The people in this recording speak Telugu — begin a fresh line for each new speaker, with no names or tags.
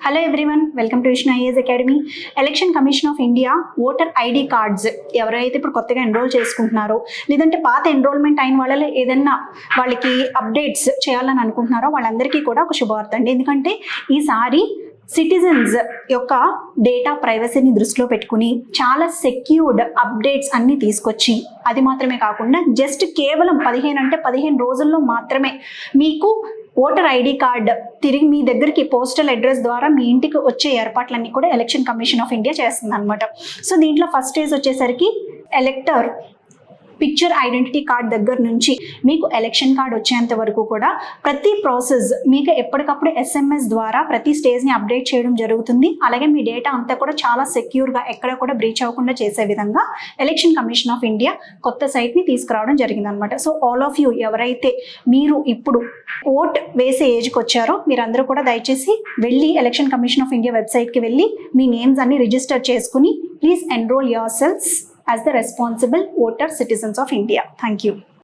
Hello everyone, welcome to Vishnu IAS academy. Election commission of India voter ID cards ఎవరైతే ఇప్పుడు కొత్తగా ఎన్రోల్ చేసుకుంటున్నారో, లేదంటే పాత ఎన్రోల్మెంట్ అయిన వాళ్ళలో ఏదన్నా వాళ్ళకి అప్డేట్స్ చేయాలని అనుకుంటున్నారో వాళ్ళందరికీ కూడా ఒక శుభవార్త అండి. ఎందుకంటే ఈసారి సిటిజన్స్ యొక్క డేటా ప్రైవసీని దృష్టిలో పెట్టుకుని చాలా సెక్యూర్డ్ అప్డేట్స్ అన్ని తీసుకొచ్చి, అది మాత్రమే కాకుండా జస్ట్ కేవలం 15 రోజుల్లో మాత్రమే మీకు ఓటర్ ఐడి కార్డ్ తిరిగి మీ దగ్గరికి పోస్టల్ అడ్రస్ ద్వారా మీ ఇంటికి వచ్చే ఏర్పాట్లన్నీ కూడా ఎలక్షన్ కమిషన్ ఆఫ్ ఇండియా చేస్తుంది అనమాట. సో దీంట్లో ఫస్ట్ స్టేజ్ వచ్చేసరికి ఎలక్టర్ పిక్చర్ ఐడెంటిటీ కార్డ్ దగ్గర నుంచి మీకు ఎలక్షన్ కార్డ్ వచ్చేంత వరకు కూడా ప్రతి ప్రాసెస్ మీకు ఎప్పటికప్పుడు SMS ద్వారా ప్రతి స్టేజ్ని అప్డేట్ చేయడం జరుగుతుంది. అలాగే మీ డేటా అంతా కూడా చాలా సెక్యూర్గా ఎక్కడ కూడా బ్రీచ్ అవ్వకుండా చేసే విధంగా ఎలక్షన్ కమిషన్ ఆఫ్ ఇండియా కొత్త సైట్ని తీసుకురావడం జరిగింది అనమాట. సో ఆల్ ఆఫ్ యూ ఎవరైతే మీరు ఇప్పుడు ఓట్ వేసే ఏజ్కి వచ్చారో మీరందరూ కూడా దయచేసి వెళ్ళి ఎలక్షన్ కమిషన్ ఆఫ్ ఇండియా వెబ్సైట్కి వెళ్ళి మీ నేమ్స్ అన్ని రిజిస్టర్ చేసుకుని please enrol yourselves as the responsible voter citizens of India. Thank you.